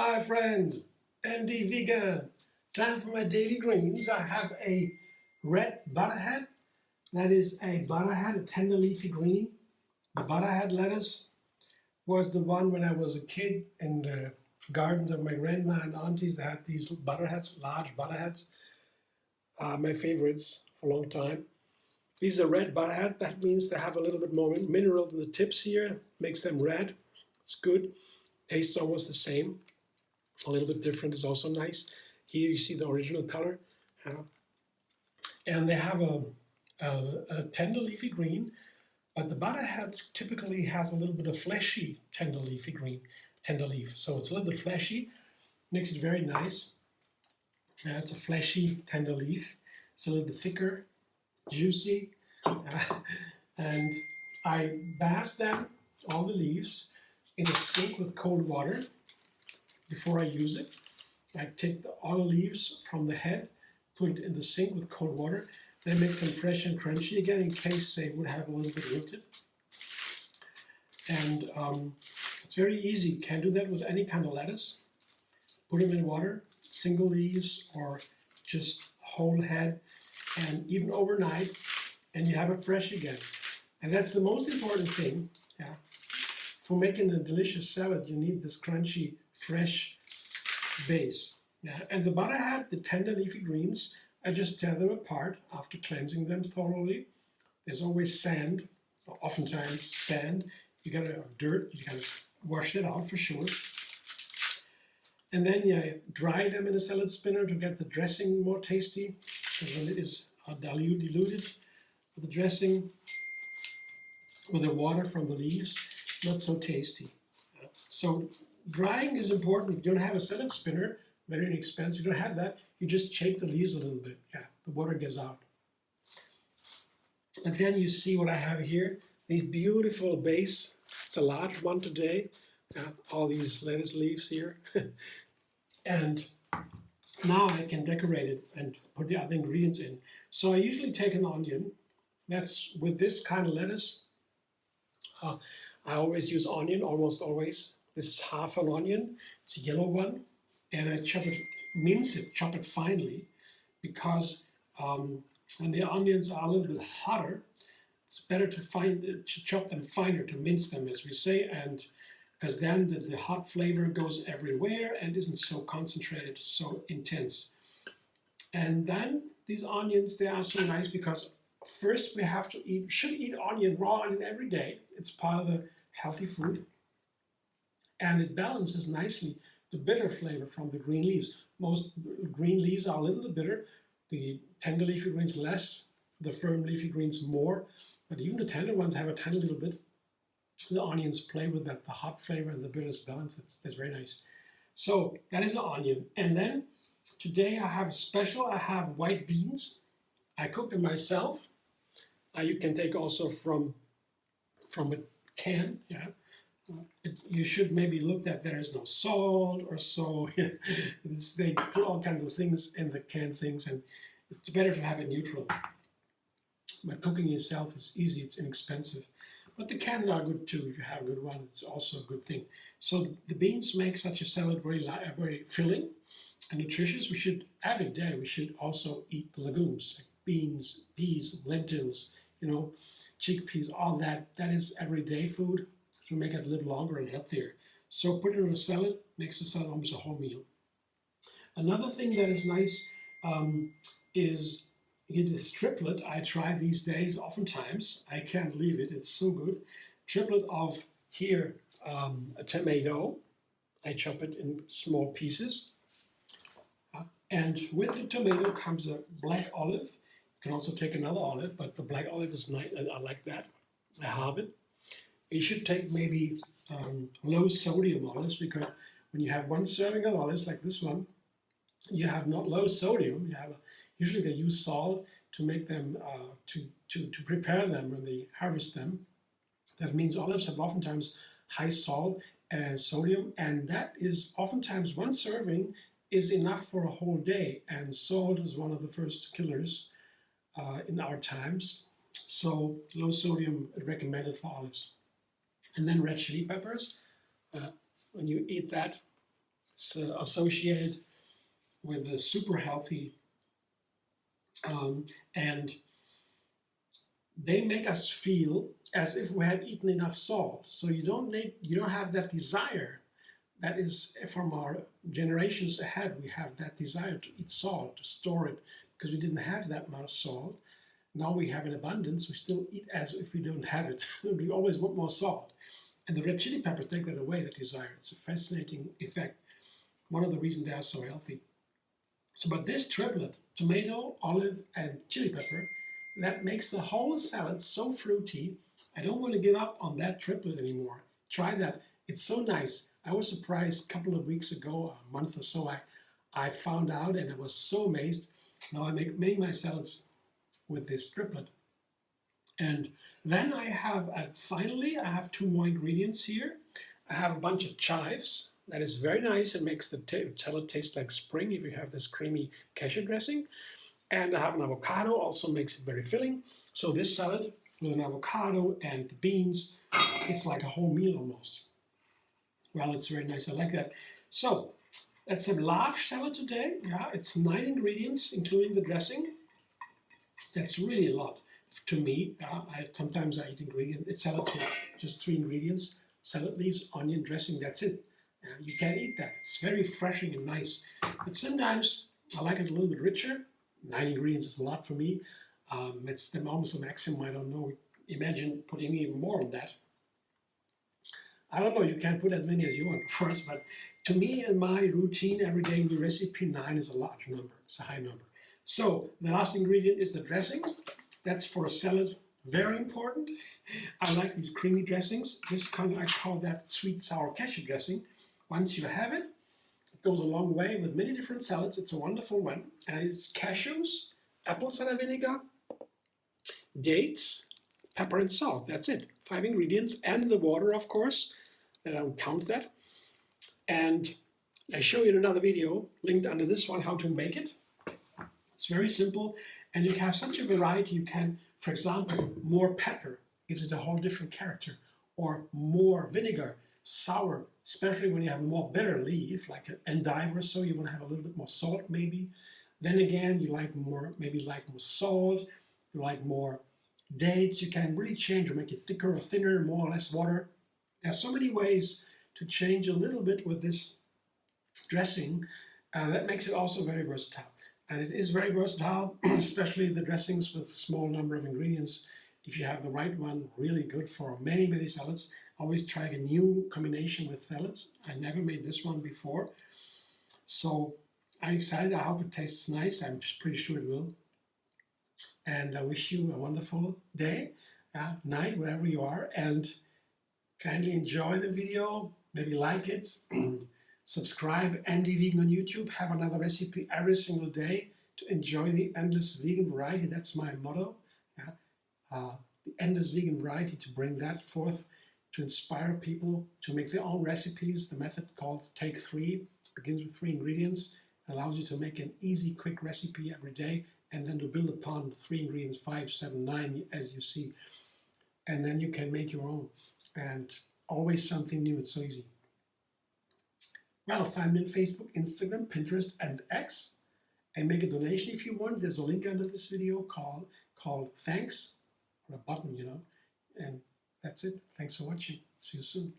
Hi friends, MD Vegan. Time for my daily greens. I have a red butterhead. That is a butterhead, a tender leafy green. The butterhead lettuce was the one when I was a kid in the gardens of my grandma and aunties that had these butterheads, large butterheads. My favorites for a long time. These are red butterhead. That means they have a little bit more minerals in the tips here, makes them red. It's good. Tastes almost the same. A little bit different is also nice. Here you see the original color. And they have a tender leafy green, but the butterhead typically has a little bit of fleshy tender leafy green, tender leaf. So it's a little bit fleshy, makes it very nice. It's a fleshy tender leaf. It's a little bit thicker, juicy. And I bath them, all the leaves, in a sink with cold water before I use it. I take all the leaves from the head, put it in the sink with cold water, then make them fresh and crunchy again in case they would have a little bit wilted. And it's very easy. You can do that with any kind of lettuce. Put them in water, single leaves or just whole head, and even overnight, and you have it fresh again. And that's the most important thing. Yeah. For making a delicious salad, you need this crunchy, fresh base. Yeah. And the butterhead, the tender leafy greens, I just tear them apart after cleansing them thoroughly. There's always sand, or oftentimes sand. You gotta dirt, you gotta wash it out for sure. And then you dry them in a salad spinner to get the dressing more tasty. Because when it is diluted with the dressing, with the water from the leaves, not so tasty. So drying is important. If you don't have a salad spinner, very inexpensive, if you don't have that, you just shake the leaves a little bit. Yeah, the water gets out. And then you see what I have here, these beautiful base. It's a large one today. All these lettuce leaves here. And now I can decorate it and put the other ingredients in. So I usually take an onion. That's with this kind of lettuce. I always use onion, almost always. This is half an onion. It's a yellow one. And I mince it, chop it finely, because when the onions are a little bit hotter, it's better to chop them finer, to mince them, as we say, and because then the hot flavor goes everywhere and isn't so concentrated, so intense. And then these onions, they are so nice because first we should eat raw onion every day. It's part of the healthy food. And it balances nicely the bitter flavor from the green leaves. Most green leaves are a little bit bitter, the tender leafy greens less, the firm leafy greens more, but even the tender ones have a tiny little bit. The onions play with that, the hot flavor and the bitterness balance. That's very nice. So that is the onion. And then today I have a special. I have white beans. I cooked them myself. You can take also from a can. Yeah. You should maybe look that there is no salt or so. They put all kinds of things in the canned things, and it's better to have it neutral. But cooking yourself is easy, it's inexpensive. But the cans are good too. If you have a good one, it's also a good thing. So the beans make such a salad very filling and nutritious. We should, every day, we should also eat the legumes, like beans, peas, lentils, chickpeas, all that. That is everyday food to make it live longer and healthier. So put it in a salad, makes the salad almost a whole meal. Another thing that is nice is this triplet I try these days oftentimes. I can't leave it, it's so good. Triplet of here, a tomato. I chop it in small pieces. And with the tomato comes a black olive. You can also take another olive, but the black olive is nice, and I like that. I have it. You should take maybe low sodium olives, because when you have one serving of olives like this one, you have not low sodium. You have usually they use salt to make them to prepare them when they harvest them. That means olives have oftentimes high salt and sodium, and that is oftentimes one serving is enough for a whole day. And salt is one of the first killers in our times. So low sodium recommended for olives. And then red chili peppers. When you eat that, It's associated with the super healthy, and they make us feel as if we had eaten enough salt. So you don't have that desire. That is from our generations ahead. We have that desire to eat salt, to store it, because we didn't have that much salt. Now we have an abundance. We still eat as if we don't have it. We always want more salt. And the red chili peppers take that away, that desire. It's a fascinating effect. One of the reasons they are so healthy. So, but this triplet, tomato, olive, and chili pepper, that makes the whole salad so fruity. I don't want to give up on that triplet anymore. Try that. It's so nice. I was surprised a couple of weeks ago, a month or so, I found out, and I was so amazed. Now I make many of my salads with this triplet. And then I have, finally, I have two more ingredients here. I have a bunch of chives. That is very nice. It makes the salad taste like spring if you have this creamy cashew dressing. And I have an avocado, also makes it very filling. So this salad with an avocado and the beans, it's like a whole meal almost. Well, it's very nice. I like that. So that's a large salad today. Yeah, it's 9 ingredients, including the dressing. That's really a lot to me. Sometimes I eat salads with just 3 ingredients: salad leaves, onion, dressing. That's it. You can't eat that. It's very refreshing and nice. But sometimes I like it a little bit richer. 9 ingredients is a lot for me. It's almost a maximum. I don't know. Imagine putting even more on that. I don't know, you can put as many as you want, of course, but to me, in my routine, everyday new recipe, 9 is a large number. It's a high number. So the last ingredient is the dressing. That's for a salad, very important. I like these creamy dressings. I call that Sweet Sour Cashew Dressing. Once you have it, it goes a long way with many different salads. It's a wonderful one. And it's cashews, apple cider vinegar, dates, pepper and salt. That's it. 5 ingredients, and the water, of course. I don't count that. And I show you in another video, linked under this one, how to make it. It's very simple, and you have such a variety. You can, for example, more pepper gives it a whole different character, or more vinegar, sour, especially when you have more bitter leaf, like an endive or so, you want to have a little bit more salt maybe. Then again, you like more, maybe like more salt, you like more dates. You can really change or make it thicker or thinner, more or less water. There's so many ways to change a little bit with this dressing. That makes it also very versatile. And it is very versatile, especially the dressings with small number of ingredients. If you have the right one, really good for many, many salads. Always try a new combination with salads. I never made this one before. So I'm excited. I hope it tastes nice. I'm pretty sure it will. And I wish you a wonderful day, night, wherever you are. And kindly enjoy the video, maybe like it, subscribe, MD Vegan on YouTube, have another recipe every single day to enjoy the endless vegan variety. That's my motto, the endless vegan variety, to bring that forth, to inspire people to make their own recipes. The method called Take 3 begins with 3 ingredients, allows you to make an easy, quick recipe every day, and then to build upon 3 ingredients, 5, 7, 9, as you see. And then you can make your own. And always something new. It's so easy. Well, find me on Facebook, Instagram, Pinterest, and X. And make a donation if you want. There's a link under this video called Thanks, or a button, And that's it. Thanks for watching. See you soon.